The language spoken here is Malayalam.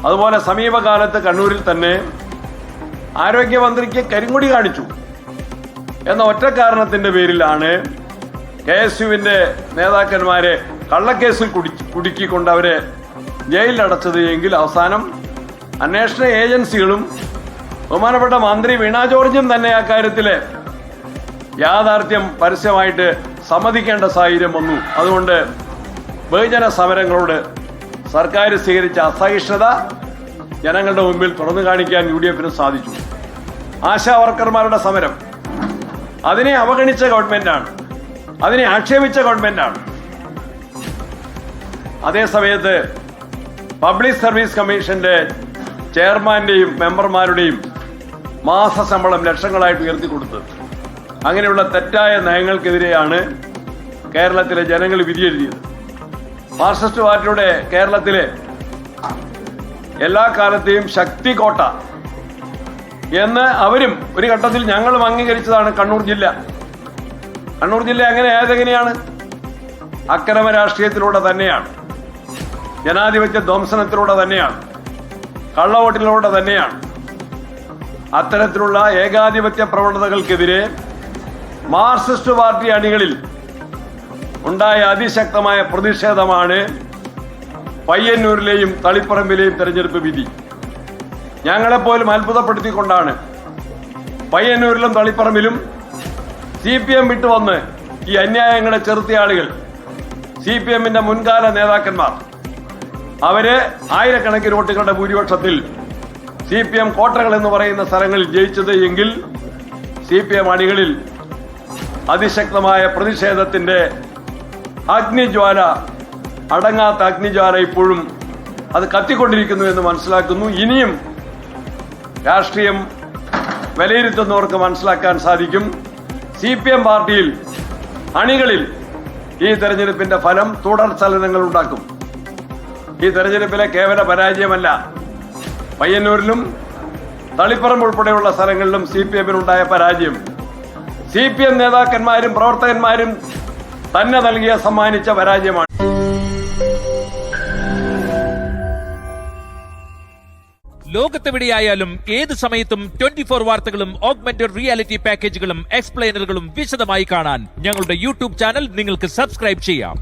അതുപോലെ സമീപകാലത്ത് കണ്ണൂരിൽ തന്നെ ആരോഗ്യമന്ത്രിക്ക് കരിങ്കൊടി കാണിച്ചു എന്ന ഒറ്റ കാരണത്തിന്റെ പേരിലാണ് KSUവിന്റെ നേതാക്കന്മാരെ കള്ളക്കേസിൽ കുടുക്കിക്കൊണ്ട് അവരെ ജയിലിലടച്ചത് എങ്കിൽ അവസാനം അന്വേഷണ ഏജൻസികളും ബഹുമാനപ്പെട്ട മന്ത്രി വീണ ജോർജും തന്നെ ആ കാര്യത്തില് യാഥാർത്ഥ്യം പരസ്യമായിട്ട് സമ്മതിക്കേണ്ട സാഹചര്യം വന്നു. അതുകൊണ്ട് ബഹുജന സമരങ്ങളോട് സർക്കാർ സ്വീകരിച്ച അസഹിഷ്ണുത ജനങ്ങളുടെ മുമ്പിൽ തുറന്നു കാണിക്കാൻ UDFന് സാധിച്ചു. ആശാ വർക്കർമാരുടെ സമരം അതിനെ അവഗണിച്ച ഗവൺമെന്റാണ്, അതിനെ ആക്ഷേപിച്ച ഗവൺമെന്റാണ്. അതേസമയത്ത് പബ്ലിക് സർവീസ് കമ്മീഷന്റെ ചെയർമാന്റെയും മെമ്പർമാരുടെയും മാസശമ്പളം ലക്ഷങ്ങളായിട്ട് ഉയർത്തിക്കൊടുത്തത്, അങ്ങനെയുള്ള തെറ്റായ നയങ്ങൾക്കെതിരെയാണ് കേരളത്തിലെ ജനങ്ങൾ വിധിയെഴുതിയത്. മാർക്സിസ്റ്റ് പാർട്ടിയുടെ കേരളത്തിലെ എല്ലാ കാലത്തെയും ശക്തി കോട്ട എന്ന് അവരും ഒരു ഘട്ടത്തിൽ ഞങ്ങളും അംഗീകരിച്ചതാണ് കണ്ണൂർ ജില്ല. കണ്ണൂർ ജില്ല ഏതെങ്ങനെയാണ്? അക്രമ രാഷ്ട്രീയത്തിലൂടെ തന്നെയാണ്, ജനാധിപത്യ ധ്വംസനത്തിലൂടെ തന്നെയാണ്, കള്ളവോട്ടിലൂടെ തന്നെയാണ്. അത്തരത്തിലുള്ള ഏകാധിപത്യ പ്രവണതകൾക്കെതിരെ മാർക്സിസ്റ്റ് പാർട്ടി അണികളിൽ ഉണ്ടായ അതിശക്തമായ പ്രതിഷേധമാണ് പയ്യന്നൂരിലെയും തളിപ്പറമ്പിലെയും തെരഞ്ഞെടുപ്പ് വിധി. ഞങ്ങളെപ്പോലും അത്ഭുതപ്പെടുത്തിക്കൊണ്ടാണ് പയ്യന്നൂരിലും തളിപ്പറമ്പിലും CPM വിട്ടുവന്ന് ഈ അന്യായങ്ങളെ ചെറുത്തിയ ആളുകൾ, CPMന്റെ മുൻകാല നേതാക്കന്മാർ, അവര് ആയിരക്കണക്കിന് വോട്ടുകളുടെ ഭൂരിപക്ഷത്തിൽ CPM കോട്ടകൾ എന്ന് പറയുന്ന സ്ഥലങ്ങളിൽ ജയിച്ചത് എങ്കിൽ CPM അണികളിൽ അതിശക്തമായ പ്രതിഷേധത്തിന്റെ അഗ്നിജ്വാല, അടങ്ങാത്ത അഗ്നിജ്വാല ഇപ്പോഴും അത് കത്തിക്കൊണ്ടിരിക്കുന്നു എന്ന് മനസ്സിലാക്കുന്നു. ഇനിയും രാഷ്ട്രീയം വിലയിരുത്തുന്നവർക്ക് മനസ്സിലാക്കാൻ സാധിക്കും, CPM പാർട്ടിയിൽ അണികളിൽ ഈ തെരഞ്ഞെടുപ്പിന്റെ ഫലം തുടർ ചലനങ്ങൾ ഉണ്ടാക്കും. ഈ തെരഞ്ഞെടുപ്പിലെ കേവല പരാജയമല്ല, പയ്യന്നൂരിലും തളിപ്പറമ്പ് ഉൾപ്പെടെയുള്ള സ്ഥലങ്ങളിലും CPMനുണ്ടായ പരാജയം CPM നേതാക്കന്മാരും പ്രവർത്തകന്മാരും തന്നെ സമ്മാനിച്ച പരാജയമാണ്. ലോകത്തെവിടെയായാലും ഏത് സമയത്തും 24 വാർത്തകളും ഓഗ്മെന്റഡ് റിയാലിറ്റി പാക്കേജുകളും എക്സ്പ്ലെയിനറുകളും വിശദമായി കാണാൻ ഞങ്ങളുടെ YouTube ചാനൽ നിങ്ങൾക്ക് സബ്സ്ക്രൈബ് ചെയ്യാം.